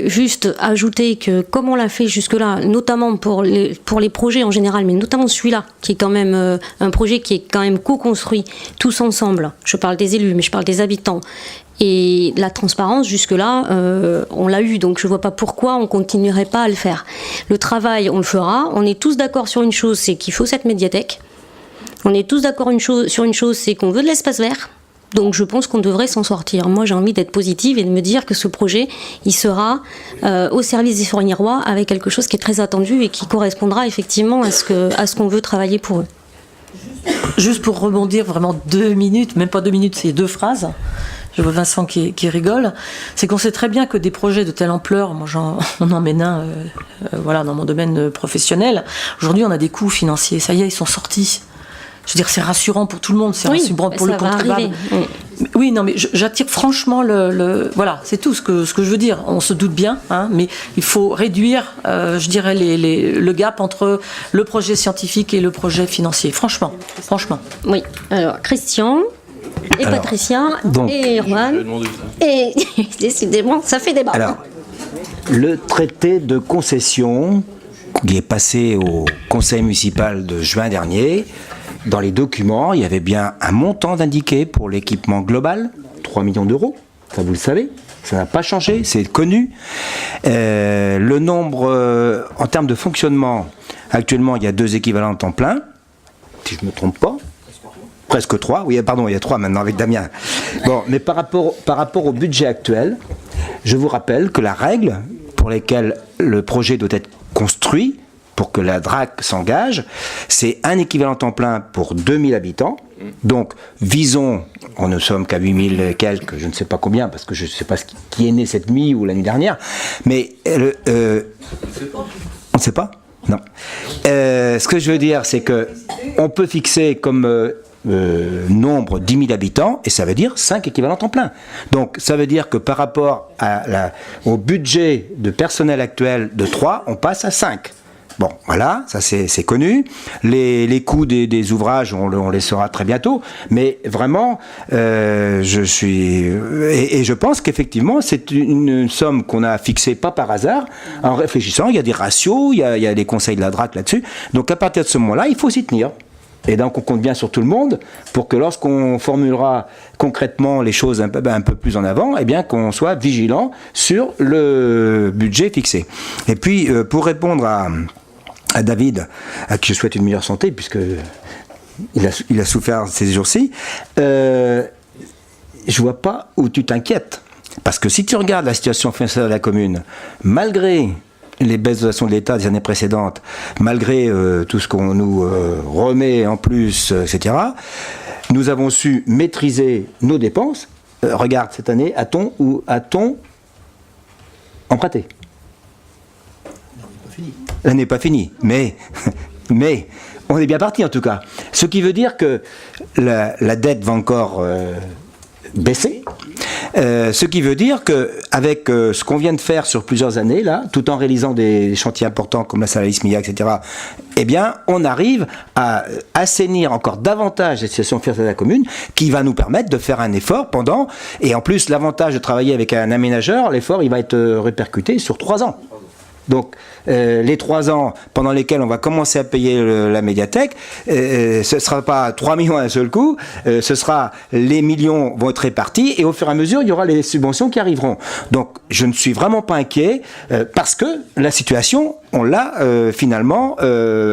Juste ajouter que, comme on l'a fait jusque-là, notamment pour les projets en général, mais notamment celui-là, qui est quand même un projet qui est quand même co-construit tous ensemble. Je parle des élus, mais je parle des habitants. Et la transparence, jusque-là, on l'a eu, donc je ne vois pas pourquoi on ne continuerait pas à le faire. Le travail, on le fera. On est tous d'accord sur une chose, c'est qu'il faut cette médiathèque. On est tous d'accord sur une chose, c'est qu'on veut de l'espace vert. Donc je pense qu'on devrait s'en sortir. Moi, j'ai envie d'être positive et de me dire que ce projet, il sera au service des Soriniérois avec quelque chose qui est très attendu et qui correspondra effectivement à ce qu'on veut travailler pour eux. Juste pour rebondir vraiment 2 minutes, même pas 2 minutes, c'est 2 phrases. Je vois Vincent qui rigole. C'est qu'on sait très bien que des projets de telle ampleur, moi on en mène un dans mon domaine professionnel. Aujourd'hui, on a des coûts financiers. Ça y est, ils sont sortis. Je veux dire, c'est rassurant pour tout le monde, c'est rassurant pour le contribuable. Oui, non, mais j'attire franchement voilà, c'est tout ce que je veux dire. On se doute bien, hein, mais il faut réduire, je dirais, le gap entre le projet scientifique et le projet financier. Franchement. Oui. Alors, Christian et Patricia et Erwan. Et décidément, ça fait débat. Alors, le traité de concession qui est passé au conseil municipal de juin dernier. Dans les documents, il y avait bien un montant indiqué pour l'équipement global, 3 millions d'euros. ça vous le savez, ça n'a pas changé, c'est connu. Le nombre, en termes de fonctionnement, actuellement il y a 2 équivalents temps plein, si je ne me trompe pas. Presque 3, oui, pardon, il y a 3 maintenant avec Damien. Bon, mais par rapport au budget actuel, je vous rappelle que la règle pour laquelle le projet doit être construit, pour que la DRAC s'engage, c'est un équivalent temps plein pour 2000 habitants. Donc, visons, on ne sommes qu'à 8000 et quelques, je ne sais pas combien, parce que je ne sais pas qui est né cette nuit ou l'année dernière, mais on ne sait pas. Non. Ce que je veux dire, c'est que on peut fixer comme nombre 10 000 habitants, et ça veut dire 5 équivalents temps plein. Donc ça veut dire que par rapport au budget de personnel actuel de 3, on passe à 5. Bon, voilà, ça c'est connu. Les coûts des ouvrages, on les saura très bientôt. Mais vraiment, je pense qu'effectivement, c'est une somme qu'on a fixée pas par hasard. En réfléchissant, il y a des ratios, il y a les conseils de la DRAC là-dessus. Donc à partir de ce moment-là, il faut s'y tenir. Et donc on compte bien sur tout le monde pour que lorsqu'on formulera concrètement les choses un peu plus en avant, eh bien qu'on soit vigilant sur le budget fixé. Et puis pour répondre à David, à qui je souhaite une meilleure santé, puisque il a souffert ces jours-ci, je vois pas où tu t'inquiètes. Parce que si tu regardes la situation financière de la commune, malgré les baisses de dotation de l'État des années précédentes, malgré tout ce qu'on nous remet en plus, etc., nous avons su maîtriser nos dépenses. Regarde, cette année, a-t-on emprunté ? Elle n'est pas finie, mais on est bien parti en tout cas. Ce qui veut dire que la dette va encore baisser. Ce qui veut dire qu'avec ce qu'on vient de faire sur plusieurs années, là, tout en réalisant des chantiers importants comme la salle Ismia, etc., eh bien, on arrive à assainir encore davantage la situation financière de la commune, qui va nous permettre de faire un effort pendant... Et en plus, l'avantage de travailler avec un aménageur, l'effort, il va être répercuté sur 3 ans. Donc, les 3 ans pendant lesquels on va commencer à payer la médiathèque, ce ne sera pas 3 millions à un seul coup, ce sera les millions vont être répartis et au fur et à mesure, il y aura les subventions qui arriveront. Donc, je ne suis vraiment pas inquiet parce que la situation, on l'a finalement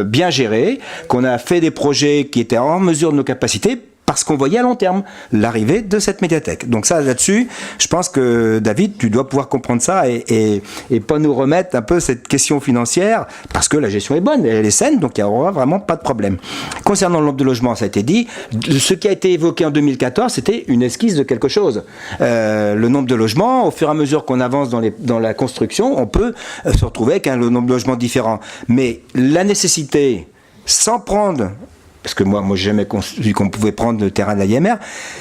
bien gérée, qu'on a fait des projets qui étaient en mesure de nos capacités, parce qu'on voyait à long terme l'arrivée de cette médiathèque. Donc ça, là-dessus, je pense que David, tu dois pouvoir comprendre ça et pas nous remettre un peu cette question financière, parce que la gestion est bonne, elle est saine, donc il n'y aura vraiment pas de problème. Concernant le nombre de logements, ça a été dit, ce qui a été évoqué en 2014, c'était une esquisse de quelque chose. Le nombre de logements, au fur et à mesure qu'on avance dans la construction, on peut se retrouver avec un nombre de logements différent. Mais la nécessité, sans prendre... Parce que moi j'ai jamais conçu qu'on pouvait prendre le terrain de la IMR.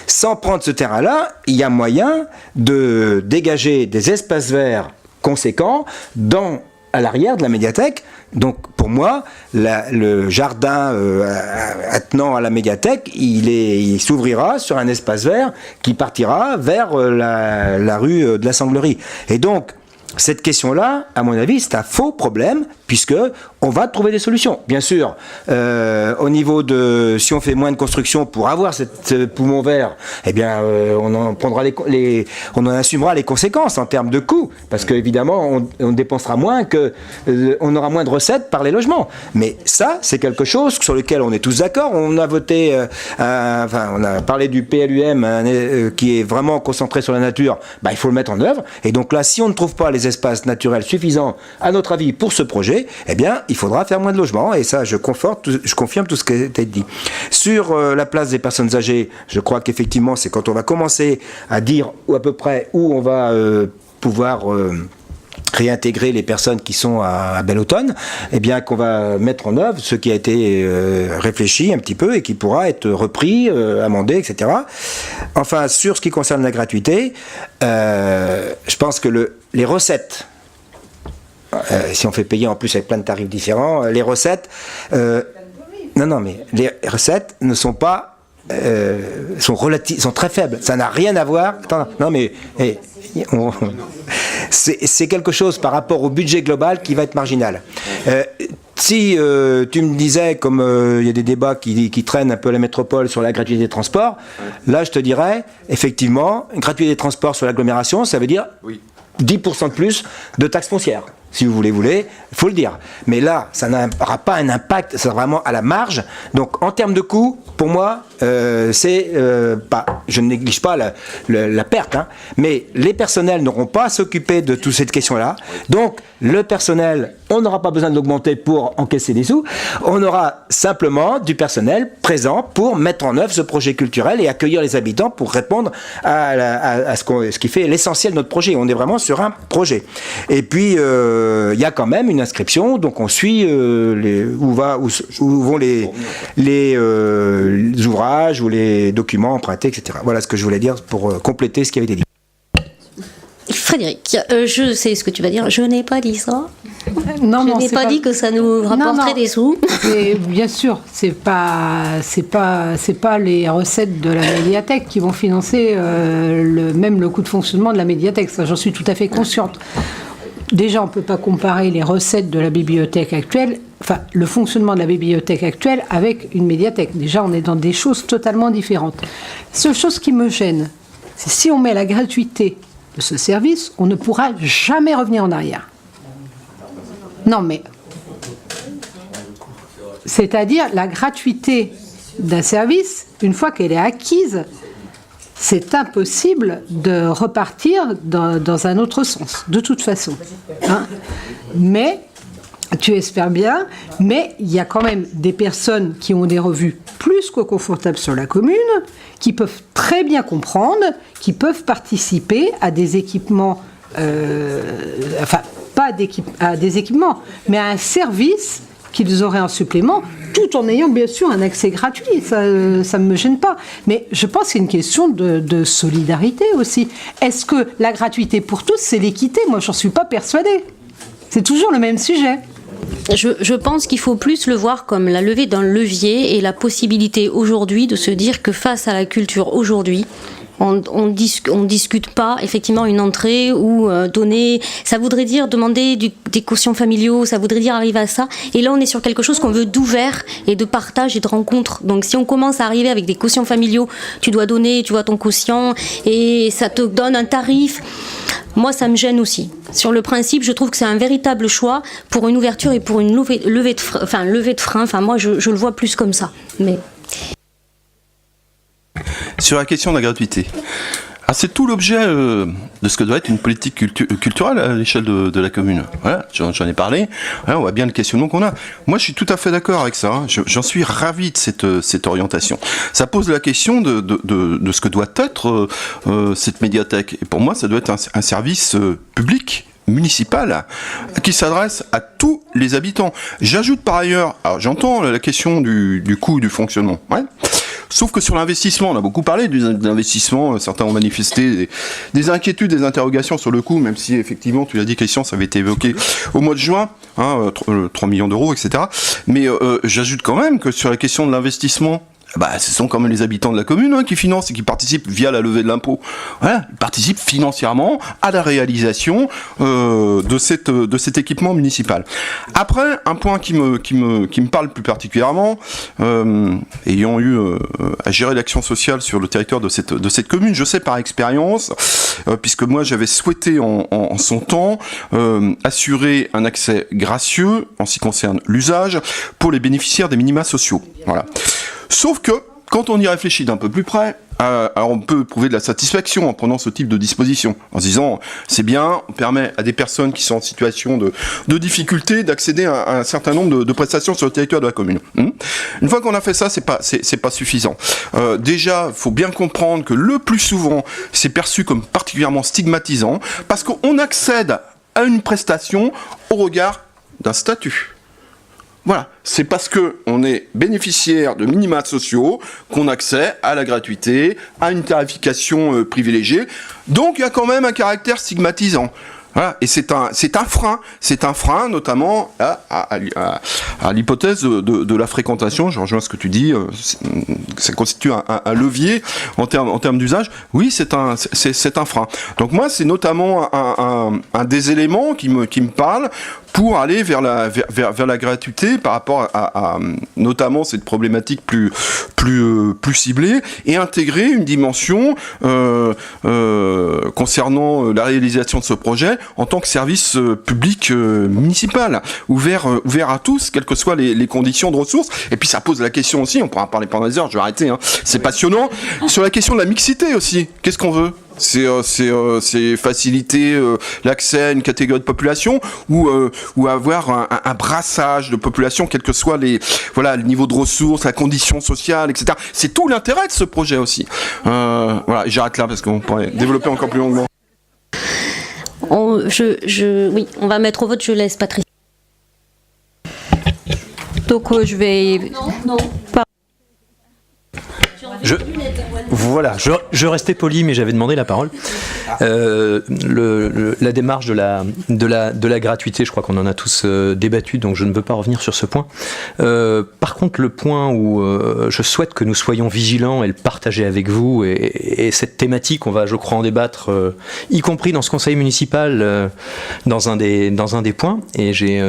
Sans prendre ce terrain-là, il y a moyen de dégager des espaces verts conséquents à l'arrière de la médiathèque. Donc pour moi, le jardin attenant à la médiathèque, il s'ouvrira sur un espace vert qui partira vers la rue de la Sanglerie. Et donc, cette question-là, à mon avis, c'est un faux problème, puisque on va trouver des solutions. Bien sûr, au niveau de, si on fait moins de construction pour avoir ce poumon vert, eh bien, on en assumera les conséquences en termes de coûts, parce qu'évidemment, on dépensera moins on aura moins de recettes par les logements. Mais ça, c'est quelque chose sur lequel on est tous d'accord. On a voté, on a parlé du PLUM qui est vraiment concentré sur la nature. Bah, il faut le mettre en œuvre. Et donc là, si on ne trouve pas les espaces naturels suffisants, à notre avis, pour ce projet, eh bien, il faudra faire moins de logements. Et ça, je confirme tout ce qui a été dit. Sur la place des personnes âgées, je crois qu'effectivement, c'est quand on va commencer à dire à peu près où on va pouvoir réintégrer les personnes qui sont à Belle-Automne, eh bien qu'on va mettre en œuvre ce qui a été réfléchi un petit peu et qui pourra être repris, amendé, etc. Enfin, sur ce qui concerne la gratuité, je pense que les recettes, si on fait payer en plus avec plein de tarifs différents, les recettes, mais les recettes ne sont pas, sont très faibles. Ça n'a rien à voir. C'est quelque chose par rapport au budget global qui va être marginal. si tu me disais, comme il y a des débats qui traînent un peu à la métropole sur la gratuité des transports, là je te dirais, effectivement, gratuité des transports sur l'agglomération, ça veut dire 10% de plus de taxes foncières. Si vous voulez, il faut le dire. Mais là, ça n'aura pas un impact, c'est vraiment à la marge. Donc, en termes de coûts, pour moi, je ne néglige pas la perte, hein, mais les personnels n'auront pas à s'occuper de toute cette question-là. Donc, le personnel, on n'aura pas besoin de l'augmenter pour encaisser des sous. On aura simplement du personnel présent pour mettre en œuvre ce projet culturel et accueillir les habitants pour répondre à ce qui fait l'essentiel de notre projet. On est vraiment sur un projet. Et puis, il y a quand même une inscription, donc on suit où vont les ouvrages ou les documents empruntés, etc. Voilà ce que je voulais dire pour compléter ce qui avait été dit. Frédéric, je sais ce que tu vas dire. Je n'ai pas dit ça. Non, je n'ai pas dit que ça nous rapporterait des sous. Et bien sûr, c'est pas les recettes de la médiathèque qui vont financer même le coût de fonctionnement de la médiathèque. Ça, j'en suis tout à fait consciente. Déjà, on ne peut pas comparer les recettes de la bibliothèque actuelle, enfin, le fonctionnement de la bibliothèque actuelle avec une médiathèque. Déjà, on est dans des choses totalement différentes. La seule chose qui me gêne, c'est si on met la gratuité de ce service, on ne pourra jamais revenir en arrière. Non, mais... C'est-à-dire, la gratuité d'un service, une fois qu'elle est acquise, c'est impossible de repartir dans un autre sens, de toute façon. Hein. Mais, tu espères bien, mais il y a quand même des personnes qui ont des revues plus que confortables sur la commune, qui peuvent très bien comprendre, qui peuvent participer à des équipements, enfin, pas à des équipements, mais à un service qu'ils auraient en supplément, tout en ayant bien sûr un accès gratuit. Ça ne me gêne pas. Mais je pense que c'est une question de solidarité aussi. Est-ce que la gratuité pour tous, c'est l'équité ? Moi, j'en suis pas persuadée. C'est toujours le même sujet. Je pense qu'il faut plus le voir comme la levée d'un levier et la possibilité aujourd'hui de se dire que face à la culture aujourd'hui, on discute pas effectivement une entrée ou donner, ça voudrait dire demander des quotients familiaux, ça voudrait dire arriver à ça, et là on est sur quelque chose qu'on veut d'ouvert et de partage et de rencontre. Donc si on commence à arriver avec des quotients familiaux, tu dois donner, tu vois, ton quotient et ça te donne un tarif, moi ça me gêne aussi. Sur le principe, je trouve que c'est un véritable choix pour une ouverture et pour une levée de frein, enfin moi je le vois plus comme ça. Mais sur la question de la gratuité, c'est tout l'objet de ce que doit être une politique culturelle à l'échelle de la commune. Voilà, j'en ai parlé, voilà, on voit bien le questionnement qu'on a. Moi je suis tout à fait d'accord avec ça, hein. J'en suis ravi de cette orientation. Ça pose la question de ce que doit être cette médiathèque. Et pour moi ça doit être un service public, municipal, qui s'adresse à tous les habitants. J'ajoute par ailleurs, alors j'entends la question du coût du fonctionnement, ouais. Sauf que sur l'investissement, on a beaucoup parlé de l'investissement, certains ont manifesté des inquiétudes, des interrogations sur le coût, même si effectivement, tu l'as dit Christian, ça avait été évoqué au mois de juin, hein, 3 millions d'euros, etc. Mais j'ajoute quand même que sur la question de l'investissement, ce sont quand même les habitants de la commune qui financent et qui participent via la levée de l'impôt. Voilà, ils participent financièrement à la réalisation de cet équipement municipal. Après, un point qui me parle plus particulièrement, ayant eu à gérer l'action sociale sur le territoire de cette commune, je sais par expérience, puisque moi j'avais souhaité en son temps assurer un accès gracieux en ce qui concerne l'usage pour les bénéficiaires des minima sociaux. Voilà. Sauf que, quand on y réfléchit d'un peu plus près, alors on peut prouver de la satisfaction en prenant ce type de disposition, en se disant, c'est bien, on permet à des personnes qui sont en situation de difficulté d'accéder à un certain nombre de prestations sur le territoire de la commune. Une fois qu'on a fait ça, c'est pas suffisant. Déjà, il faut bien comprendre que le plus souvent, c'est perçu comme particulièrement stigmatisant, parce qu'on accède à une prestation au regard d'un statut. Voilà, c'est parce qu'on est bénéficiaire de minima sociaux qu'on a accès à la gratuité, à une tarification privilégiée. Donc il y a quand même un caractère stigmatisant. Voilà, et c'est un frein notamment à l'hypothèse de la fréquentation. Je rejoins ce que tu dis, ça constitue un levier en termes d'usage. Oui, c'est un frein. Donc moi, c'est notamment un des éléments qui me parle pour aller vers la gratuité par rapport à notamment cette problématique plus ciblée, et intégrer une dimension concernant la réalisation de ce projet en tant que service public municipal, ouvert à tous, quelles que soient les conditions de ressources. Et puis ça pose la question aussi, on pourra en parler pendant des heures, je vais arrêter, hein, c'est passionnant, sur la question de la mixité aussi. Qu'est-ce qu'on veut ? C'est faciliter l'accès à une catégorie de population ou avoir un brassage de population, quel que soit le niveau de ressources, la condition sociale, etc. C'est tout l'intérêt de ce projet aussi. Voilà, j'arrête là parce qu'on pourrait développer encore plus longuement. Oui, on va mettre au vote, je laisse Patricia. Donc je vais... Non. Je restais poli, mais j'avais demandé la parole. La démarche de la gratuité, je crois qu'on en a tous débattu, donc je ne veux pas revenir sur ce point. Par contre, le point où je souhaite que nous soyons vigilants et le partager avec vous, et cette thématique, on va, je crois, en débattre, y compris dans ce conseil municipal, dans un des points. Et j'ai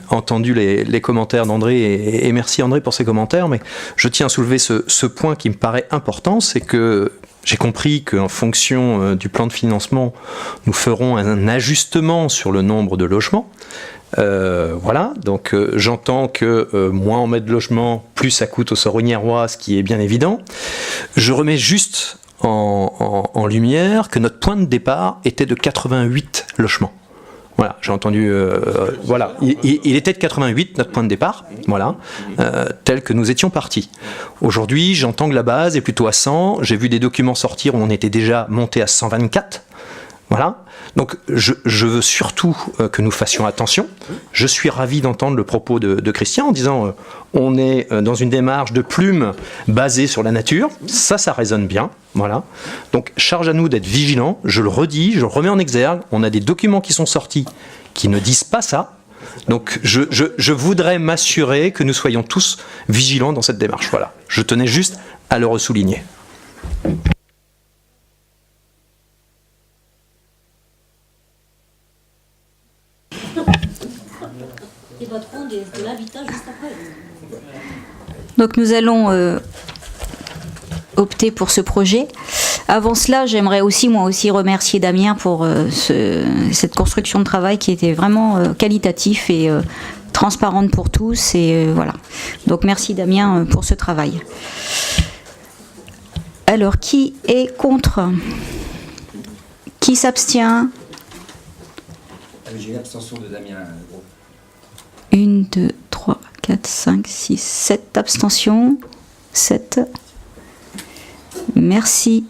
entendu les commentaires d'André, et merci André pour ces commentaires, mais je tiens à soulever ce point qui me paraît important, c'est que j'ai compris qu'en fonction du plan de financement, nous ferons un ajustement sur le nombre de logements. Voilà, donc j'entends que moins on met de logements, plus ça coûte aux Soronièrois, ce qui est bien évident. Je remets juste en lumière que notre point de départ était de 88 logements. Voilà, j'ai entendu. Voilà, il était de 88 notre point de départ, voilà, tel que nous étions partis. Aujourd'hui, j'entends que la base est plutôt à 100. J'ai vu des documents sortir où on était déjà monté à 124. Voilà. Donc, je veux surtout que nous fassions attention. Je suis ravi d'entendre le propos de Christian en disant on est dans une démarche de plume basée sur la nature. Ça résonne bien. Voilà. Donc, charge à nous d'être vigilants. Je le redis, je le remets en exergue. On a des documents qui sont sortis qui ne disent pas ça. Donc, je voudrais m'assurer que nous soyons tous vigilants dans cette démarche. Voilà. Je tenais juste à le ressouligner. Donc nous allons opter pour ce projet. Avant cela, j'aimerais aussi moi aussi remercier Damien pour cette construction de travail qui était vraiment qualitatif et transparente pour tous. Et voilà. Donc merci Damien pour ce travail. Alors, qui est contre ? Qui s'abstient ? J'ai une abstention de Damien. 1, 2, 3, 4, 5, 6, 7 abstentions. 7. Merci.